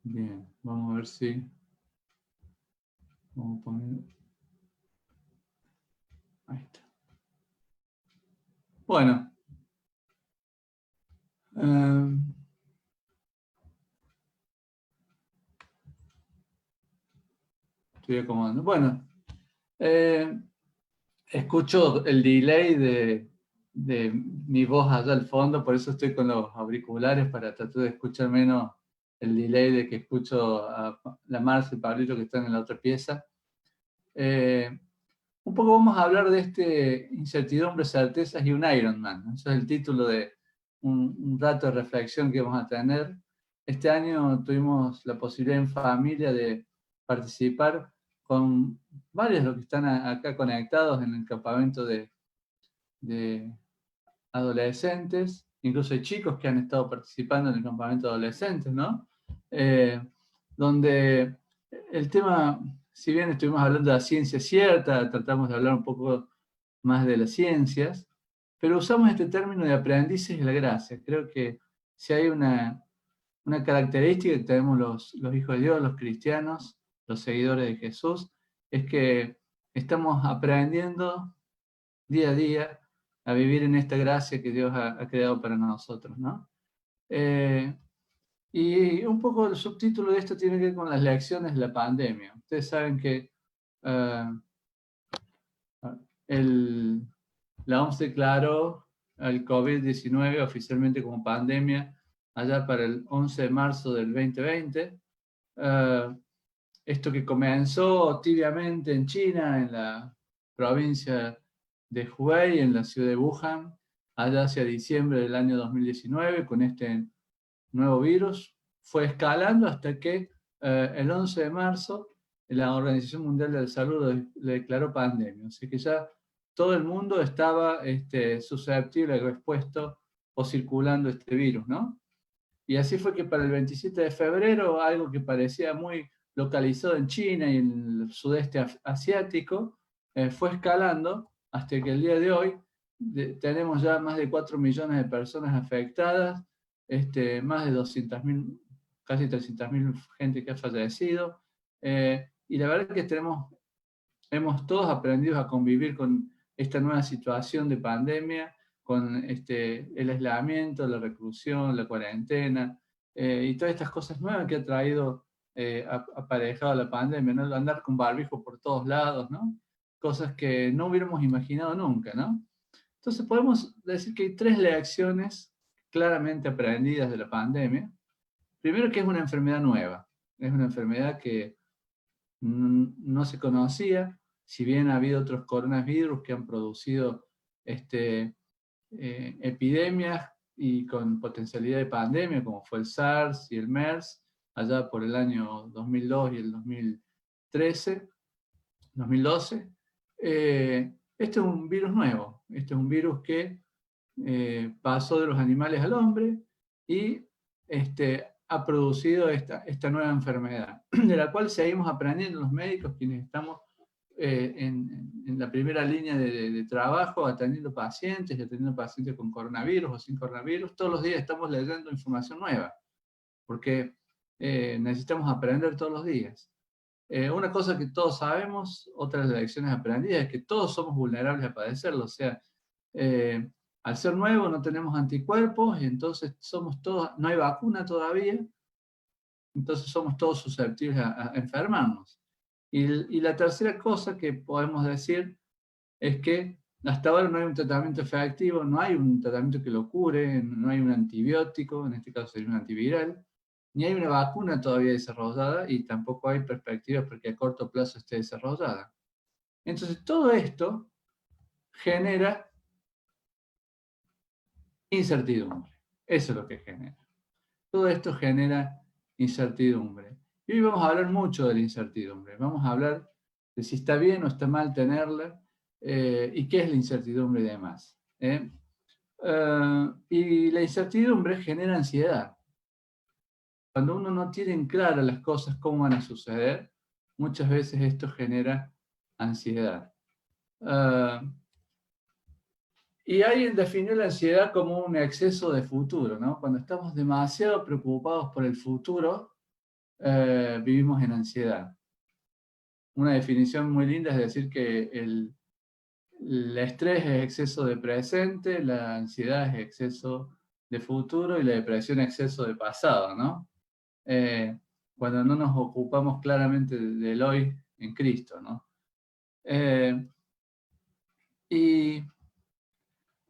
Bien, vamos a ver si... Vamos a poner... Ahí está. Bueno. Estoy acomodando. Bueno. Escucho el delay de mi voz allá al fondo, por eso estoy con los auriculares para tratar de escuchar menos el delay de que escucho a la Marce y Pablito que están en la otra pieza. Un poco vamos a hablar de incertidumbre, certezas y un Ironman, ¿no? Ese es el título de un rato de reflexión que vamos a tener. Este año tuvimos la posibilidad en familia de participar con varios de los que están acá conectados en el campamento de adolescentes, incluso hay chicos que han estado participando en el campamento de adolescentes, ¿no? Donde el tema, si bien estuvimos hablando de la ciencia cierta, tratamos de hablar un poco más de las ciencias, pero usamos este término de aprendices de la gracia. Creo que si hay una característica que tenemos los hijos de Dios, los cristianos, los seguidores de Jesús, es que estamos aprendiendo día a día a vivir en esta gracia que Dios ha creado para nosotros, ¿no? Y un poco el subtítulo de esto tiene que ver con las lecciones de la pandemia. Ustedes saben que la OMS declaró el COVID-19 oficialmente como pandemia allá para el 11 de marzo del 2020. Esto que comenzó tibiamente en China, en la provincia de Hubei, en la ciudad de Wuhan, allá hacia diciembre del año 2019, con este nuevo virus, fue escalando hasta que el 11 de marzo la Organización Mundial de la Salud le declaró pandemia. Así que ya todo el mundo estaba susceptible, expuesto o circulando este virus, ¿no? Y así fue que para el 27 de febrero, algo que parecía muy localizado en China y en el sudeste asiático, fue escalando hasta que el día de hoy tenemos ya más de 4 millones de personas afectadas, más de 200.000, casi 300.000 gente que ha fallecido. Y la verdad es que hemos todos aprendido a convivir con esta nueva situación de pandemia, con el aislamiento, la reclusión, la cuarentena, y todas estas cosas nuevas que ha traído aparejado la pandemia, ¿no? Andar con barbijo por todos lados, ¿no? Cosas que no hubiéramos imaginado nunca, ¿no? Entonces podemos decir que hay 3 lecciones claramente aprendidas de la pandemia. Primero, que es una enfermedad nueva, es una enfermedad que no se conocía, si bien ha habido otros coronavirus que han producido epidemias y con potencialidad de pandemia, como fue el SARS y el MERS, allá por el año 2002 y el 2012. Este es un virus nuevo, este es un virus que pasó de los animales al hombre y ha producido esta nueva enfermedad, de la cual seguimos aprendiendo los médicos, quienes estamos en la primera línea de trabajo, atendiendo pacientes con coronavirus o sin coronavirus. Todos los días estamos leyendo información nueva, porque necesitamos aprender todos los días. Una cosa que todos sabemos, otra de las lecciones aprendidas, es que todos somos vulnerables a padecerlo. O sea, al ser nuevo no tenemos anticuerpos y entonces somos todos, no hay vacuna todavía, entonces somos todos susceptibles a enfermarnos. Y la tercera cosa que podemos decir es que hasta ahora no hay un tratamiento efectivo, no hay un tratamiento que lo cure, no hay un antibiótico, en este caso sería un antiviral, ni hay una vacuna todavía desarrollada y tampoco hay perspectivas porque a corto plazo esté desarrollada. Entonces todo esto genera incertidumbre. Eso es lo que genera. Todo esto genera incertidumbre. Y hoy vamos a hablar mucho de la incertidumbre. Vamos a hablar de si está bien o está mal tenerla y qué es la incertidumbre y demás. Y la incertidumbre genera ansiedad. Cuando uno no tiene claras las cosas cómo van a suceder, muchas veces esto genera ansiedad. Y alguien definió la ansiedad como un exceso de futuro, ¿no? Cuando estamos demasiado preocupados por el futuro, vivimos en ansiedad. Una definición muy linda es decir que el estrés es exceso de presente, la ansiedad es exceso de futuro y la depresión es exceso de pasado, ¿no? Cuando no nos ocupamos claramente del hoy en Cristo, ¿no? Y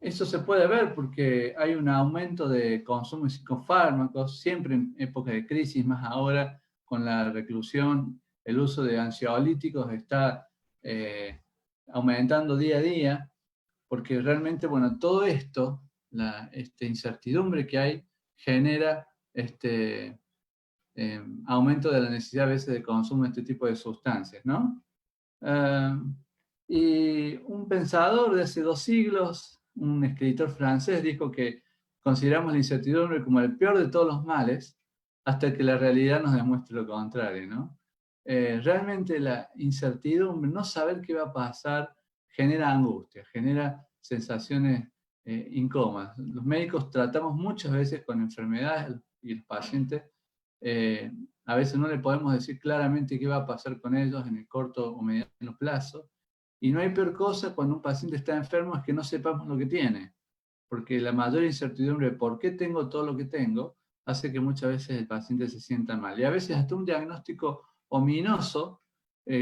eso se puede ver porque hay un aumento de consumo de psicofármacos, siempre en época de crisis, más ahora con la reclusión, el uso de ansiolíticos está aumentando día a día, porque realmente, bueno, todo esto, la incertidumbre que hay, genera aumento de la necesidad a veces de consumo de este tipo de sustancias, ¿no? Y un pensador de hace 2 siglos, un escritor francés, dijo que consideramos la incertidumbre como el peor de todos los males hasta que la realidad nos demuestre lo contrario, ¿no? Realmente la incertidumbre, no saber qué va a pasar, genera angustia, genera sensaciones incómodas. Los médicos tratamos muchas veces con enfermedades y los pacientes a veces no le podemos decir claramente qué va a pasar con ellos en el corto o mediano plazo. Y no hay peor cosa cuando un paciente está enfermo es que no sepamos lo que tiene. Porque la mayor incertidumbre de por qué tengo todo lo que tengo hace que muchas veces el paciente se sienta mal. Y a veces hasta un diagnóstico ominoso,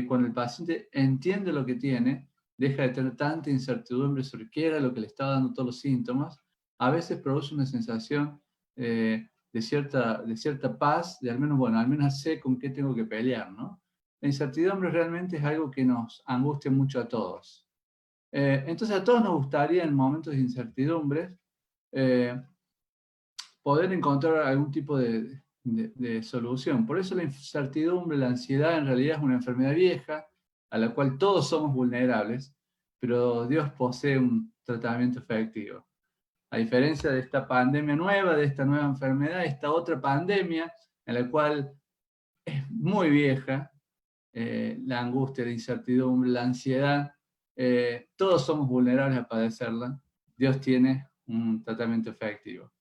cuando el paciente entiende lo que tiene, deja de tener tanta incertidumbre sobre qué era lo que le estaba dando todos los síntomas, a veces produce una sensación de cierta paz, de al menos, bueno, al menos sé con qué tengo que pelear, ¿no? La incertidumbre realmente es algo que nos angustia mucho a todos. Entonces a todos nos gustaría en momentos de incertidumbre poder encontrar algún tipo de solución. Por eso la incertidumbre, la ansiedad en realidad es una enfermedad vieja a la cual todos somos vulnerables, pero Dios posee un tratamiento efectivo. A diferencia de esta pandemia nueva, de esta nueva enfermedad, esta otra pandemia en la cual es muy vieja, la angustia, la incertidumbre, la ansiedad, todos somos vulnerables a padecerla. Dios tiene un tratamiento efectivo.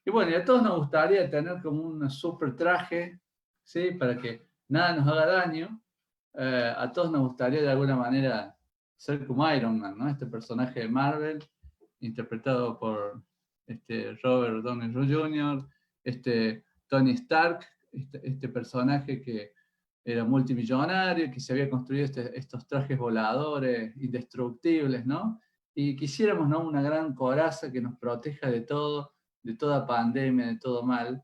Y bueno, y a todos nos gustaría tener como un super traje, ¿sí? Para que nada nos haga daño. A todos nos gustaría de alguna manera ser como Iron Man, ¿no? Este personaje de Marvel, interpretado por Robert Downey Jr., Tony Stark, este personaje que era multimillonario, que se había construido estos trajes voladores indestructibles, ¿no? Y quisiéramos, ¿no? Una gran coraza que nos proteja de todo, de toda pandemia, de todo mal,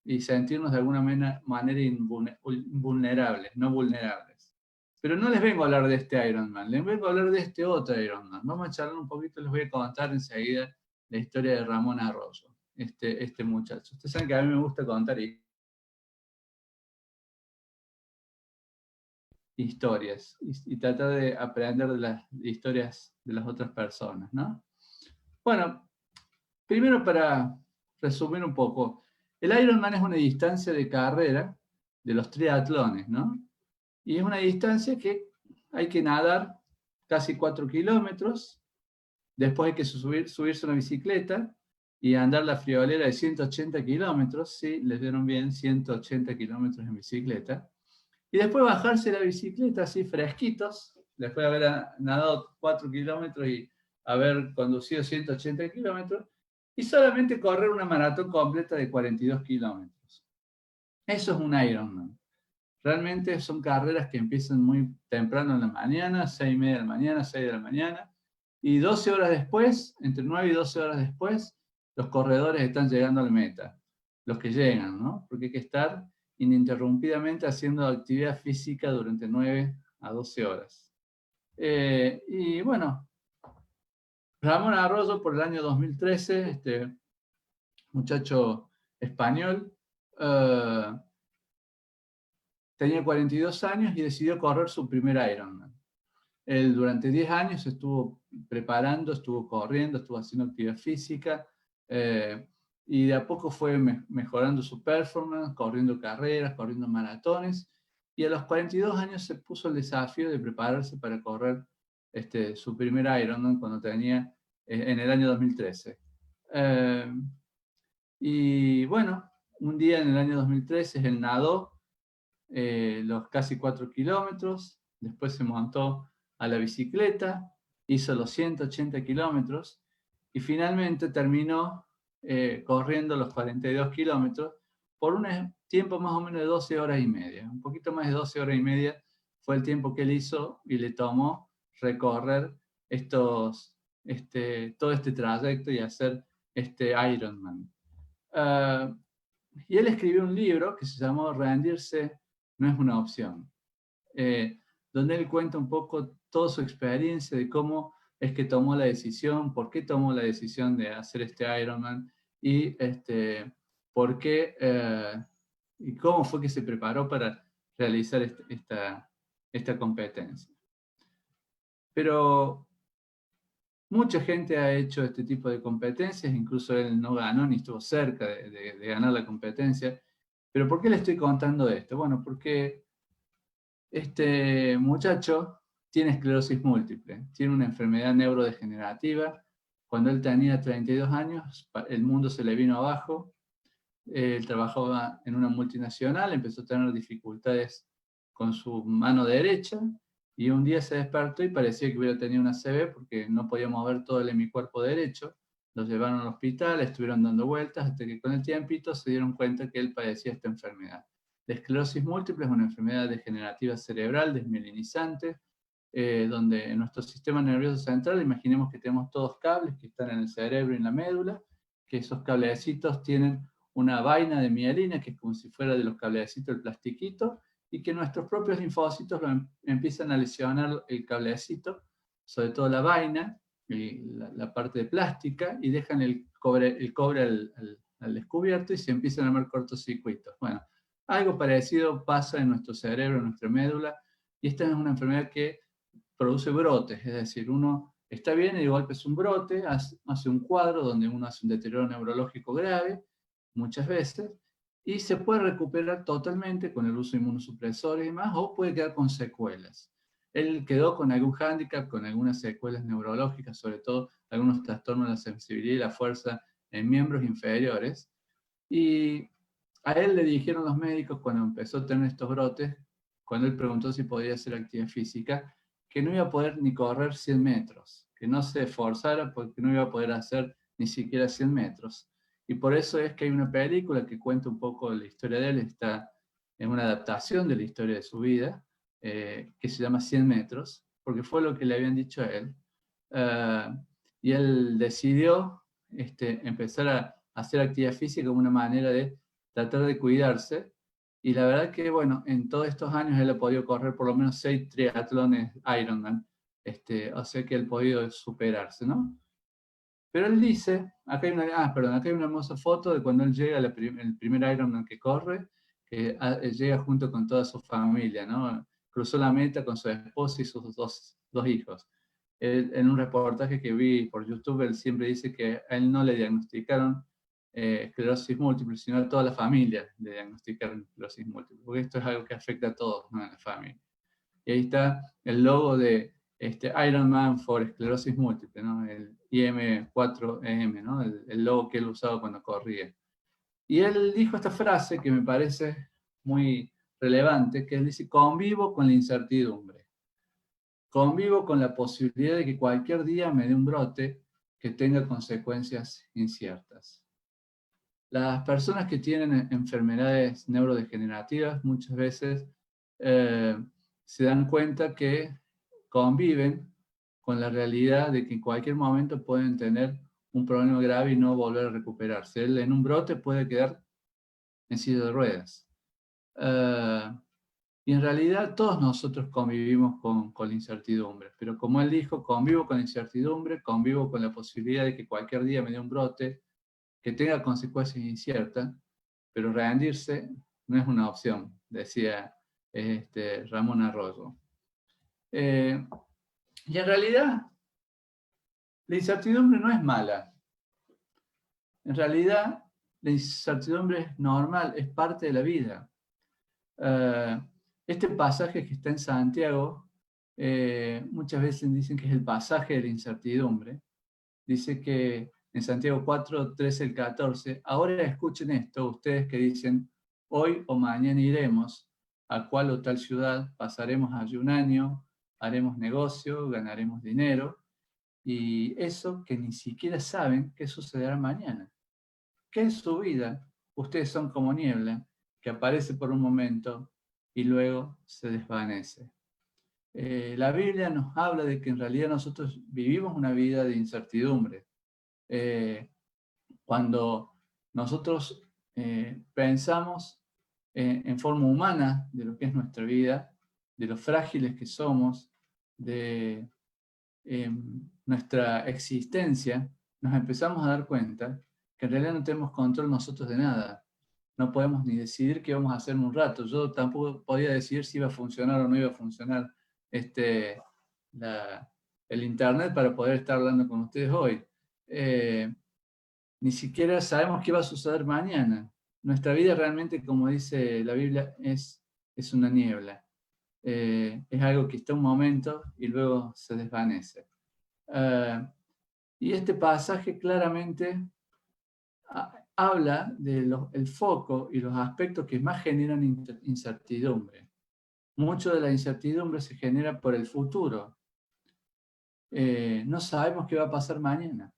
y sentirnos de alguna manera invulnerables, no vulnerables. Pero no les vengo a hablar de este Iron Man, les vengo a hablar de este otro Iron Man. Vamos a charlar un poquito, les voy a contar enseguida la historia de Ramón Arroyo, este muchacho. Ustedes saben que a mí me gusta contar historias y tratar de aprender de las historias de las otras personas, ¿no? Bueno, primero para resumir un poco, el Ironman es una distancia de carrera de los triatlones, ¿no? Y es una distancia que hay que nadar casi 4 kilómetros, después hay que subirse a una bicicleta y andar la friolera de 180 kilómetros, sí, les dieron bien, 180 kilómetros en bicicleta. Y después bajarse la bicicleta así fresquitos, después de haber nadado 4 kilómetros y haber conducido 180 kilómetros, y solamente correr una maratón completa de 42 kilómetros. Eso es un Ironman. Realmente son carreras que empiezan muy temprano en la mañana, 6:30 de la mañana, 6 de la mañana, y 12 horas después, entre 9 y 12 horas después, los corredores están llegando a la meta, los que llegan, ¿no? Porque hay que estar ininterrumpidamente haciendo actividad física durante 9 a 12 horas. Y bueno, Ramón Arroyo por el año 2013, este muchacho español, tenía 42 años y decidió correr su primer Ironman. Él durante 10 años estuvo preparando, estuvo corriendo, estuvo haciendo actividad física, y de a poco fue mejorando su performance, corriendo carreras, corriendo maratones, y a los 42 años se puso el desafío de prepararse para correr su primer Ironman cuando tenía, en el año 2013. Y bueno, un día en el año 2013 él nadó los casi 4 kilómetros, después se montó a la bicicleta, hizo los 180 kilómetros y finalmente terminó corriendo los 42 kilómetros por un tiempo más o menos de 12 horas y media. Un poquito más de 12 horas y media fue el tiempo que él hizo y le tomó recorrer todo este trayecto y hacer este Ironman. Y él escribió un libro que se llamó Rendirse no es una opción, donde él cuenta un poco toda su experiencia de cómo es que tomó la decisión, por qué tomó la decisión de hacer este Ironman y por qué y cómo fue que se preparó para realizar esta competencia. Pero mucha gente ha hecho este tipo de competencias, incluso él no ganó ni estuvo cerca de ganar la competencia. ¿Pero por qué le estoy contando esto? Bueno, porque este muchacho tiene esclerosis múltiple, tiene una enfermedad neurodegenerativa. Cuando él tenía 32 años, el mundo se le vino abajo. Él trabajaba en una multinacional, empezó a tener dificultades con su mano derecha y un día se despertó y parecía que hubiera tenido una ACV porque no podía mover todo el hemicuerpo derecho. Lo llevaron al hospital, estuvieron dando vueltas hasta que con el tiempito se dieron cuenta que él padecía esta enfermedad. La esclerosis múltiple es una enfermedad degenerativa cerebral desmielinizante, donde en nuestro sistema nervioso central, imaginemos que tenemos todos cables que están en el cerebro y en la médula, que esos cablecitos tienen una vaina de mielina, que es como si fuera de los cablecitos el plastiquito, y que nuestros propios linfocitos empiezan a lesionar el cablecito, sobre todo la vaina, y la parte de plástica, y dejan el cobre al descubierto y se empiezan a armar cortocircuitos. Bueno, algo parecido pasa en nuestro cerebro, en nuestra médula, y esta es una enfermedad que produce brotes, es decir, uno está bien y de golpe es un brote, hace un cuadro donde uno hace un deterioro neurológico grave, muchas veces, y se puede recuperar totalmente con el uso de inmunosupresores y demás, o puede quedar con secuelas. Él quedó con algún hándicap, con algunas secuelas neurológicas, sobre todo algunos trastornos de la sensibilidad y la fuerza en miembros inferiores, y a él le dijeron los médicos cuando empezó a tener estos brotes, cuando él preguntó si podía hacer actividad física, que no iba a poder ni correr 100 metros, que no se esforzara porque no iba a poder hacer ni siquiera 100 metros. Y por eso es que hay una película que cuenta un poco la historia de él, está en una adaptación de la historia de su vida, que se llama 100 metros, porque fue lo que le habían dicho a él. Y él decidió empezar a hacer actividad física como una manera de tratar de cuidarse. Y la verdad que, bueno, en todos estos años él ha podido correr por lo menos 6 triatlones Ironman. O sea que él ha podido superarse, ¿no? Pero él dice, acá hay una hermosa foto de cuando él llega, el primer Ironman que corre, que llega junto con toda su familia, ¿no? Cruzó la meta con su esposa y sus dos hijos. En un reportaje que vi por YouTube, él siempre dice que a él no le diagnosticaron esclerosis múltiple, sino a toda la familia le diagnosticaron esclerosis múltiple, porque esto es algo que afecta a todos, ¿no? En la familia. Y ahí está el logo de Ironman for esclerosis múltiple, ¿no? El IM4EM, ¿no? El logo que él usaba cuando corría. Y él dijo esta frase que me parece muy relevante, que él dice: convivo con la incertidumbre. Convivo con la posibilidad de que cualquier día me dé un brote que tenga consecuencias inciertas. Las personas que tienen enfermedades neurodegenerativas muchas veces se dan cuenta que conviven con la realidad de que en cualquier momento pueden tener un problema grave y no volver a recuperarse. Él en un brote puede quedar en silla de ruedas. Y en realidad todos nosotros convivimos con la incertidumbre, pero como él dijo, convivo con la incertidumbre, convivo con la posibilidad de que cualquier día me dé un brote que tenga consecuencias inciertas, pero rendirse no es una opción, decía Ramón Arroyo. Y en realidad, la incertidumbre no es mala. En realidad, la incertidumbre es normal, es parte de la vida. Este pasaje que está en Santiago, muchas veces dicen que es el pasaje de la incertidumbre. Dice que en Santiago 4, 13 al 14. Ahora escuchen esto, ustedes que dicen, hoy o mañana iremos a cual o tal ciudad, pasaremos allí un año, haremos negocio, ganaremos dinero, y eso que ni siquiera saben qué sucederá mañana. ¿Qué es su vida? Ustedes son como niebla, que aparece por un momento y luego se desvanece. La Biblia nos habla de que en realidad nosotros vivimos una vida de incertidumbre. Cuando nosotros pensamos en forma humana de lo que es nuestra vida, de lo frágiles que somos, de nuestra existencia, nos empezamos a dar cuenta que en realidad no tenemos control nosotros de nada. No podemos ni decidir qué vamos a hacer en un rato. Yo tampoco podía decidir si iba a funcionar o no iba a funcionar el internet para poder estar hablando con ustedes hoy. Ni siquiera sabemos qué va a suceder mañana. Nuestra vida realmente, como dice la Biblia, es una niebla. Es algo que está un momento y luego se desvanece. Y este pasaje claramente habla del foco y los aspectos que más generan incertidumbre. Mucho de la incertidumbre se genera por el futuro. No sabemos qué va a pasar mañana.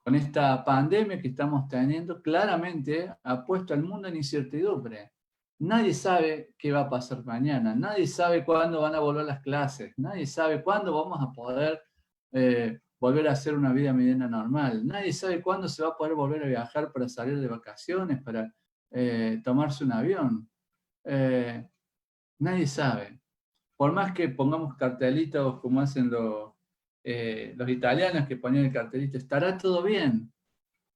Con esta pandemia que estamos teniendo, claramente ha puesto al mundo en incertidumbre. Nadie sabe qué va a pasar mañana, nadie sabe cuándo van a volver las clases, nadie sabe cuándo vamos a poder volver a hacer una vida mediana normal, nadie sabe cuándo se va a poder volver a viajar para salir de vacaciones, para tomarse un avión. Nadie sabe. Por más que pongamos cartelitos como hacen los italianos que ponían el cartelito, estará todo bien.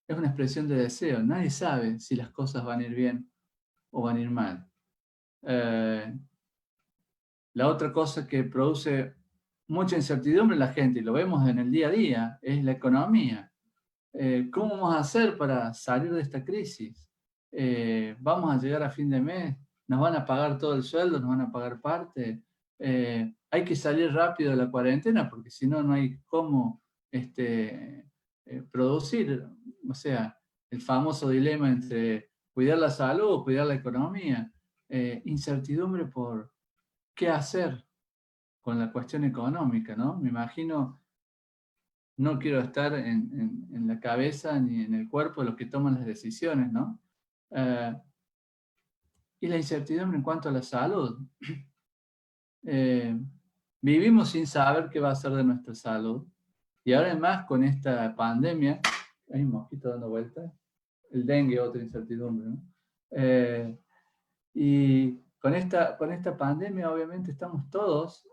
Es una expresión de deseo. Nadie sabe si las cosas van a ir bien o van a ir mal. La otra cosa que produce mucha incertidumbre en la gente, y lo vemos en el día a día, es la economía. ¿Cómo vamos a hacer para salir de esta crisis? ¿Vamos a llegar a fin de mes? ¿Nos van a pagar todo el sueldo? ¿Nos van a pagar parte? Hay que salir rápido de la cuarentena porque si no, no hay cómo producir. O sea, el famoso dilema entre cuidar la salud o cuidar la economía. Incertidumbre por qué hacer con la cuestión económica, ¿no? Me imagino, no quiero estar en la cabeza ni en el cuerpo de los que toman las decisiones, ¿no? Y la incertidumbre en cuanto a la salud. Vivimos sin saber qué va a ser de nuestra salud. Y ahora además con esta pandemia, hay un mosquito dando vueltas, el dengue, otra incertidumbre, ¿no? Y con esta pandemia obviamente estamos todos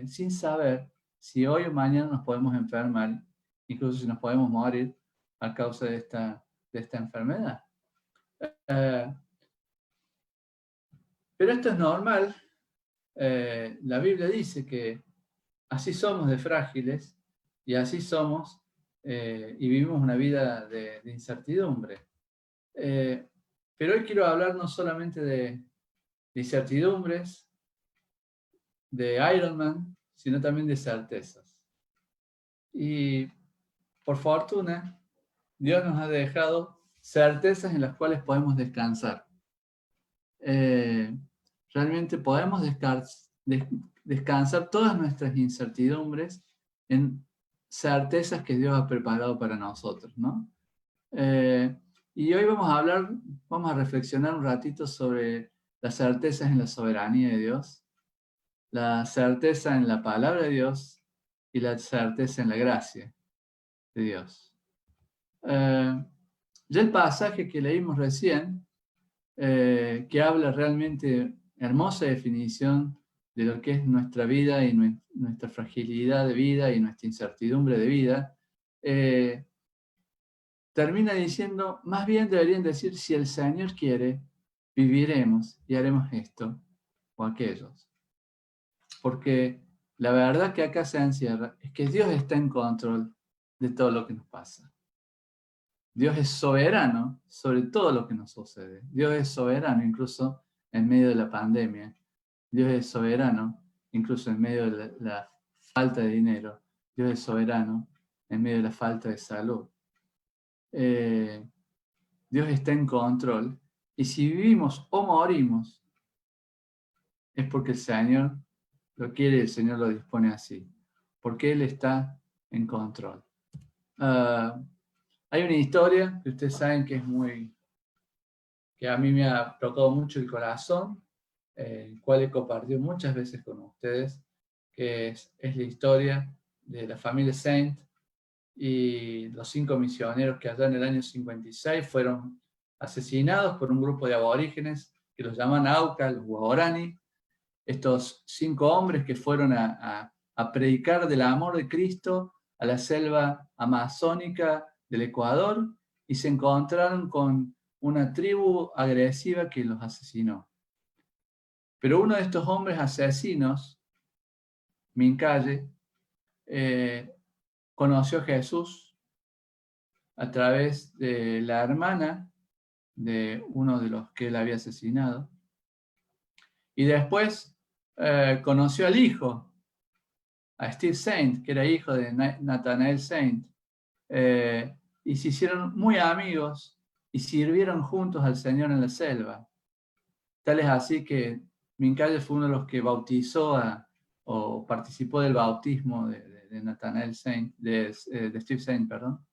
sin saber si hoy o mañana nos podemos enfermar, incluso si nos podemos morir a causa de esta enfermedad. Pero esto es normal. La Biblia dice que así somos de frágiles y así somos y vivimos una vida de incertidumbre. Pero hoy quiero hablar no solamente de incertidumbres, de Iron Man, sino también de certezas. Y por fortuna, Dios nos ha dejado certezas en las cuales podemos descansar. Realmente podemos descansar todas nuestras incertidumbres en certezas que Dios ha preparado para nosotros, ¿no? Y hoy vamos a reflexionar un ratito sobre las certezas en la soberanía de Dios, la certeza en la palabra de Dios y la certeza en la gracia de Dios. Ya el pasaje que leímos recién, que habla realmente hermosa definición de lo que es nuestra vida y nuestra fragilidad de vida y nuestra incertidumbre de vida, termina diciendo, más bien deberían decir, si el Señor quiere, viviremos y haremos esto o aquellos. Porque la verdad que acá se encierra es que Dios está en control de todo lo que nos pasa. Dios es soberano sobre todo lo que nos sucede. Dios es soberano incluso en medio de la pandemia. Dios es soberano incluso en medio de la falta de dinero. Dios es soberano en medio de la falta de salud. Dios está en control. Y si vivimos o morimos, es porque el Señor lo quiere y el Señor lo dispone así. Porque Él está en control. Hay una historia que ustedes saben que que a mí me ha tocado mucho el corazón, el cual he compartido muchas veces con ustedes, que es la historia de la familia Saint y los 5 misioneros que allá en el año 56 fueron asesinados por un grupo de aborígenes que los llaman Auca, los Guarani. Estos 5 hombres que fueron a predicar del amor de Cristo a la selva amazónica del Ecuador y se encontraron con una tribu agresiva que los asesinó. Pero uno de estos hombres asesinos, Mincaye, conoció a Jesús a través de la hermana de uno de los que él había asesinado. Y después conoció al hijo, a Steve Saint, que era hijo de Nathanael Saint. Y se hicieron muy amigos y sirvieron juntos al Señor en la selva. Tal es así que Mincaye fue uno de los que bautizó o participó del bautismo de Nathanael Saint, de Steve Saint, perdón.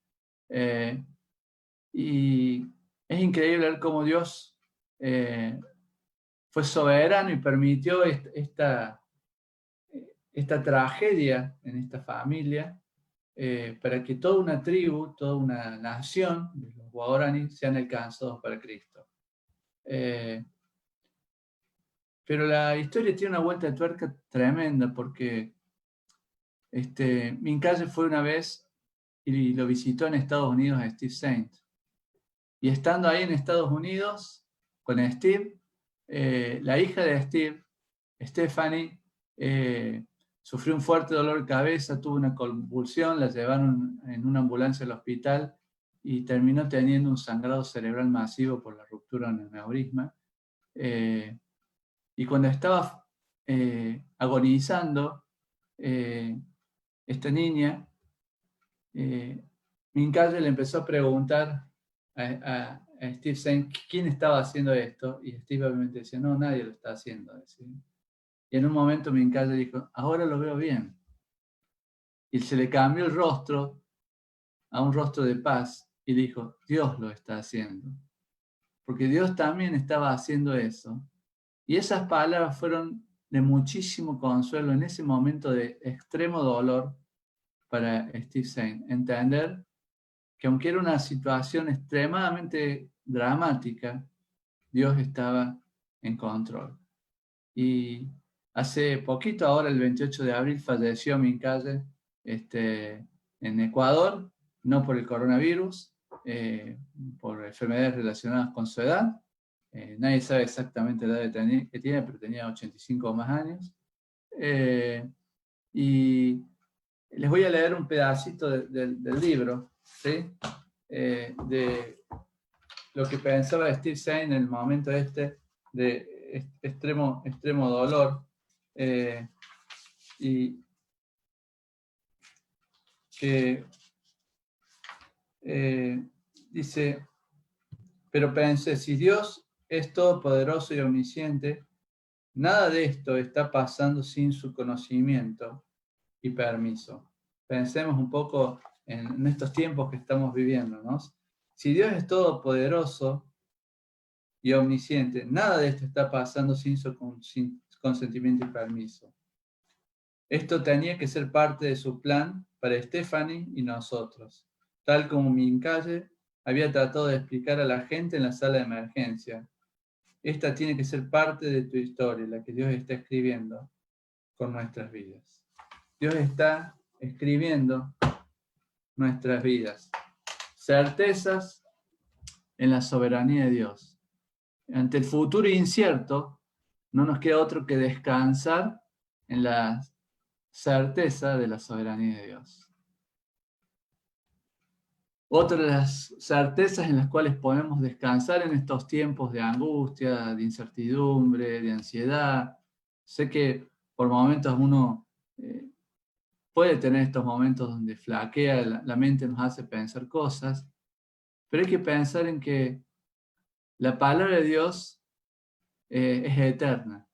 Y es increíble ver cómo Dios fue soberano y permitió esta tragedia en esta familia para que toda una tribu, toda una nación de los Guarani sean alcanzados para Cristo. Pero la historia tiene una vuelta de tuerca tremenda porque Mincaye fue una vez y lo visitó en Estados Unidos a Steve Saint. Y estando ahí en Estados Unidos con Steve, la hija de Steve, Stephanie, sufrió un fuerte dolor de cabeza, tuvo una convulsión, la llevaron en una ambulancia al hospital y terminó teniendo un sangrado cerebral masivo por la ruptura de un aneurisma. Y cuando estaba agonizando, esta niña, Mincaye le empezó a preguntar a Steve Saint quién estaba haciendo esto, y Steve obviamente decía, no, nadie lo está haciendo. ¿Sí? Y en un momento Mincaye dijo, ahora lo veo bien. Y se le cambió el rostro a un rostro de paz y dijo, Dios lo está haciendo. Porque Dios también estaba haciendo eso. Y esas palabras fueron de muchísimo consuelo en ese momento de extremo dolor para Steve Saint. Entender que aunque era una situación extremadamente dramática, Dios estaba en control. Y hace poquito, ahora el 28 de abril, falleció Mincaye en Ecuador, no por el coronavirus, por enfermedades relacionadas con su edad. Nadie sabe exactamente la edad que tiene, pero tenía 85 o más años. Y les voy a leer un pedacito del libro, ¿sí? De lo que pensaba Steve Saint en el momento de extremo dolor. Y que dice, pero pensé, si Dios es todopoderoso y omnisciente, nada de esto está pasando sin su conocimiento y permiso. Pensemos un poco en estos tiempos que estamos viviendo, ¿no? Si Dios es todopoderoso y omnisciente, nada de esto está pasando sin su consentimiento y permiso. Esto tenía que ser parte de su plan para Stephanie y nosotros, tal como Mincaye había tratado de explicar a la gente en la sala de emergencia. Esta tiene que ser parte de tu historia, la que Dios está escribiendo con nuestras vidas. Dios está escribiendo nuestras vidas. Certezas en la soberanía de Dios. Ante el futuro incierto, no nos queda otro que descansar en la certeza de la soberanía de Dios. Otra de las certezas en las cuales podemos descansar en estos tiempos de angustia, de incertidumbre, de ansiedad. Sé que por momentos uno puede tener estos momentos donde flaquea, la mente nos hace pensar cosas, Pero hay que pensar en que la palabra de Dios es eterna.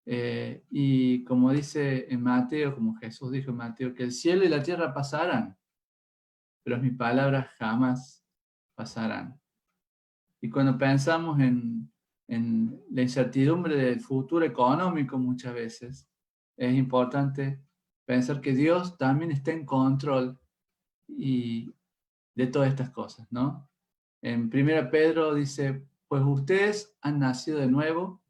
Y como dice en Mateo, como Jesús dijo en Mateo, que el cielo y la tierra pasarán, pero mis palabras jamás pasarán. Y cuando pensamos en la incertidumbre del futuro económico muchas veces, es importante pensar que Dios también está en control y de todas estas cosas, ¿no? En 1 Pedro dice, pues ustedes han nacido de nuevo,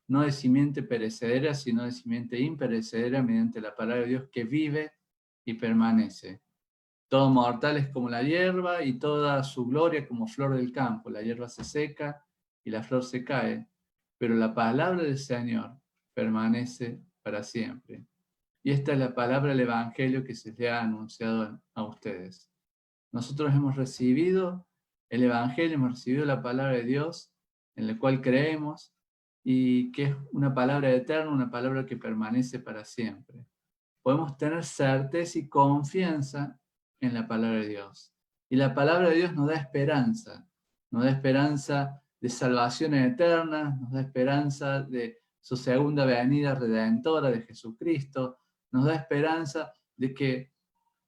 no de simiente perecedera, sino de simiente imperecedera mediante la palabra de Dios que vive y permanece. Todo mortal es como la hierba y toda su gloria como flor del campo. La hierba se seca y la flor se cae, pero la palabra del Señor permanece para siempre. Y esta es la palabra del Evangelio que se le ha anunciado a ustedes. Nosotros hemos recibido el Evangelio, hemos recibido la palabra de Dios, en la cual creemos, y que es una palabra eterna, una palabra que permanece para siempre. Podemos tener certeza y confianza en la palabra de Dios. Y la palabra de Dios nos da esperanza de salvación eterna, nos da esperanza de su segunda venida redentora de Jesucristo, nos da esperanza de que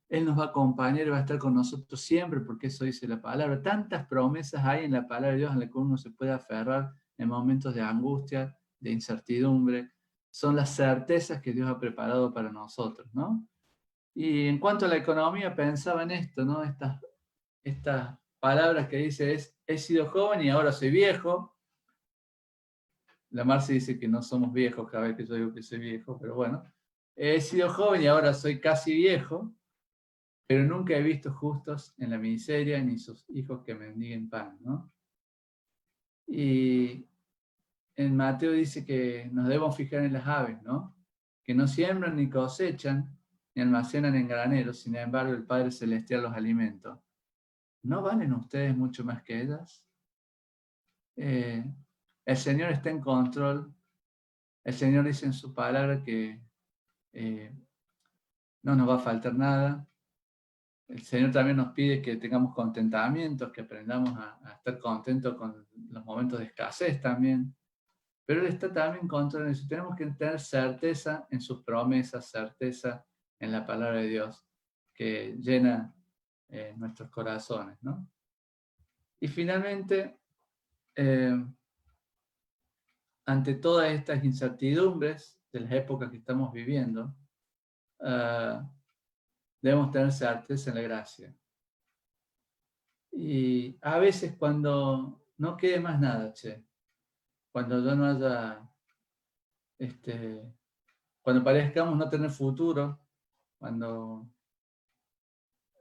Él nos va a acompañar y va a estar con nosotros siempre, porque eso dice la palabra. Tantas promesas hay en la palabra de Dios en las que uno se puede aferrar en momentos de angustia, de incertidumbre. Son las certezas que Dios ha preparado para nosotros, ¿no? Y en cuanto a la economía, pensaba en esto, ¿no? Estas palabras que dice he sido joven y ahora soy viejo. La Marce dice que no somos viejos cada vez que yo digo que soy viejo, pero bueno. He sido joven y ahora soy casi viejo, pero nunca he visto justos en la miseria ni sus hijos que mendiguen pan, ¿no? Y en Mateo dice que nos debemos fijar en las aves, ¿no? Que no siembran ni cosechan, ni almacenan en graneros, sin embargo el Padre Celestial los alimenta. ¿No valen ustedes mucho más que ellas? El Señor está en control. El Señor dice en su palabra que no nos va a faltar nada. El Señor también nos pide que tengamos contentamientos, que aprendamos a estar contentos con los momentos de escasez también. Pero Él está también en control de eso. Tenemos que tener certeza en sus promesas, certeza en la palabra de Dios, que llena nuestros corazones, ¿no? Y finalmente, ante todas estas incertidumbres de las épocas que estamos viviendo, debemos tener certeza en la gracia. Y a veces cuando no quede más nada, cuando ya no haya, cuando parezcamos no tener futuro, cuando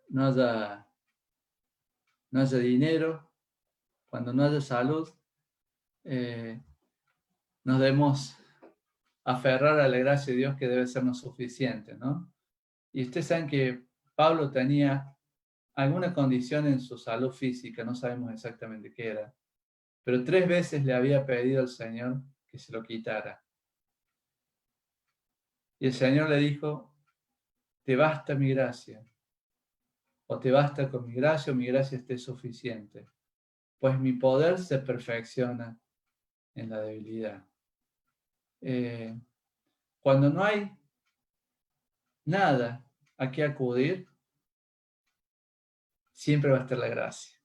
no haya dinero, cuando no haya salud, nos debemos aferrar a la gracia de Dios que debe sernos suficiente, ¿no? Y ustedes saben que Pablo tenía alguna condición en su salud física, no sabemos exactamente qué era, pero 3 veces le había pedido al Señor que se lo quitara. Y el Señor le dijo, te basta mi gracia, o te basta con mi gracia, o mi gracia esté suficiente, pues mi poder se perfecciona en la debilidad. Cuando no hay nada a qué acudir, siempre va a estar la gracia.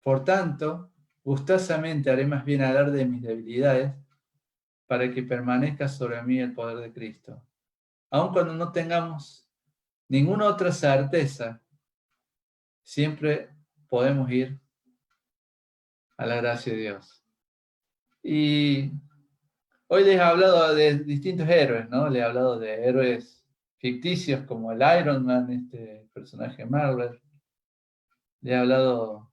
Por tanto, gustosamente haré más bien hablar de mis debilidades para que permanezca sobre mí el poder de Cristo. Aun cuando no tengamos ninguna otra certeza, siempre podemos ir a la gracia de Dios. Y hoy les he hablado de distintos héroes, ¿no? Les he hablado de héroes ficticios como el Iron Man, este personaje Marvel. Les he hablado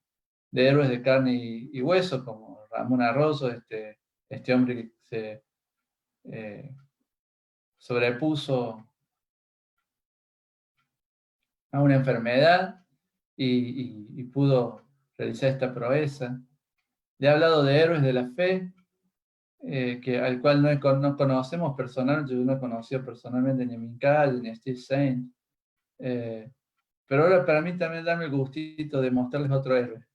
de héroes de carne y hueso como Ramón Arroyo, este hombre que se sobrepuso a una enfermedad y pudo realizar esta proeza. Le he hablado de héroes de la fe, al cual no conocemos personalmente. Yo no he conocido personalmente ni a Mincal ni a Steve Saint. Pero ahora para mí también darme el gustito de mostrarles otro héroe.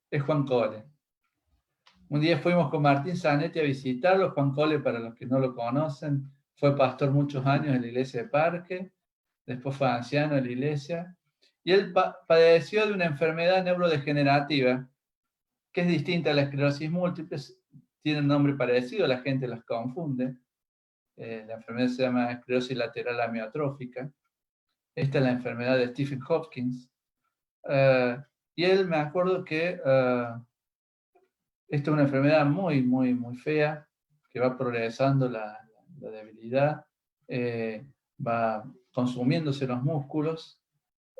Es Juan Cole. Un día fuimos con Martín Zanetti a visitarlo. Juan Cole, para los que no lo conocen, fue pastor muchos años en la iglesia de Parque, después fue anciano en la iglesia, y él padeció de una enfermedad neurodegenerativa, que es distinta a la esclerosis múltiple, tiene un nombre parecido, la gente las confunde. La enfermedad se llama esclerosis lateral amiotrófica. Esta es la enfermedad de Stephen Hopkins. Y él, me acuerdo que esta es una enfermedad muy, muy, muy fea, que va progresando la debilidad, va consumiéndose los músculos.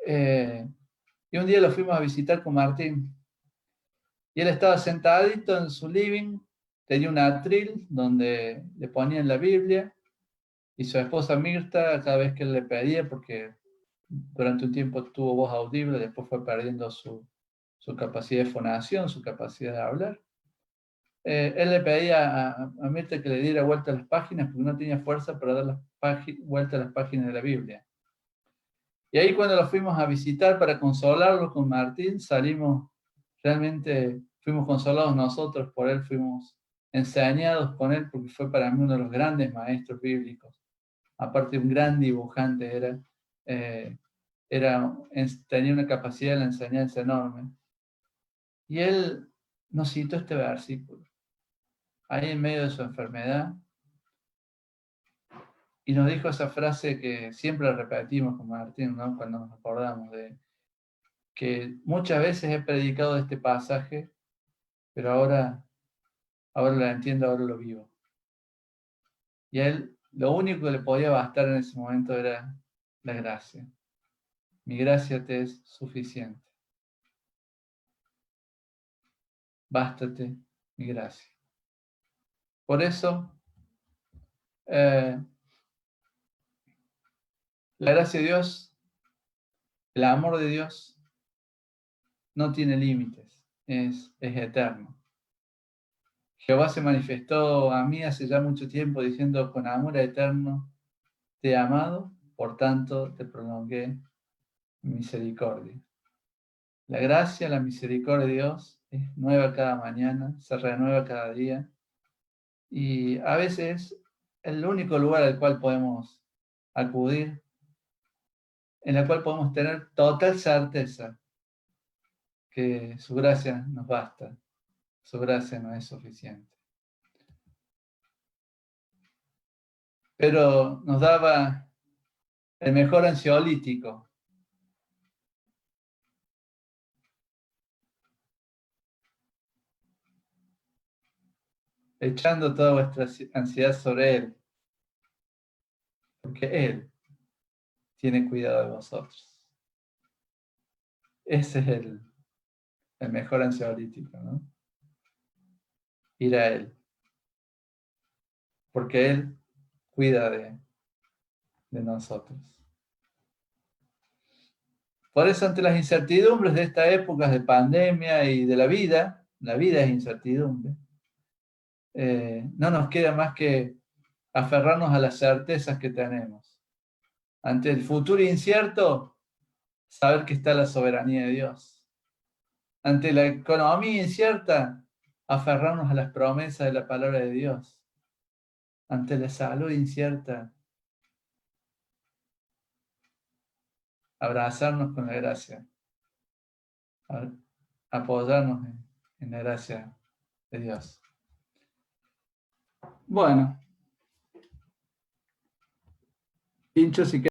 Y un día lo fuimos a visitar con Martín. Y él estaba sentadito en su living, tenía un atril donde le ponían la Biblia, y su esposa Mirta, cada vez que él le pedía, porque durante un tiempo tuvo voz audible, después fue perdiendo su capacidad de fonación, su capacidad de hablar. Él le pedía a Mirta que le diera vuelta a las páginas porque no tenía fuerza para dar vuelta a las páginas de la Biblia. Y ahí cuando lo fuimos a visitar para consolarlo con Martín, realmente fuimos consolados nosotros por él, fuimos enseñados con él porque fue para mí uno de los grandes maestros bíblicos. Aparte un gran dibujante tenía una capacidad de la enseñanza enorme. Y él nos citó este versículo, ahí en medio de su enfermedad, y nos dijo esa frase que siempre repetimos con Martín, ¿no? Cuando nos acordamos de que muchas veces he predicado de este pasaje, pero ahora lo entiendo, ahora lo vivo. Y a él lo único que le podía bastar en ese momento era la gracia. Mi gracia te es suficiente. Bástate mi gracia. Por eso, la gracia de Dios, el amor de Dios, no tiene límites, es eterno. Jehová se manifestó a mí hace ya mucho tiempo diciendo, con amor eterno te he amado, por tanto te prolongué misericordia. La gracia, la misericordia de Dios es nueva cada mañana, se renueva cada día, y a veces es el único lugar al cual podemos acudir, en el cual podemos tener total certeza que su gracia nos basta, su gracia no es suficiente. Pero nos daba el mejor ansiolítico. Echando toda vuestra ansiedad sobre Él, porque Él tiene cuidado de vosotros. Ese es el mejor ansiolítico, ¿no? Ir a Él, porque Él cuida de nosotros. Por eso, ante las incertidumbres de esta época de pandemia y de la vida es incertidumbre, no nos queda más que aferrarnos a las certezas que tenemos. Ante el futuro incierto, saber que está la soberanía de Dios. Ante la economía incierta, aferrarnos a las promesas de la palabra de Dios. Ante la salud incierta, abrazarnos con la gracia, apoyarnos en la gracia de Dios. Bueno, Pincho, si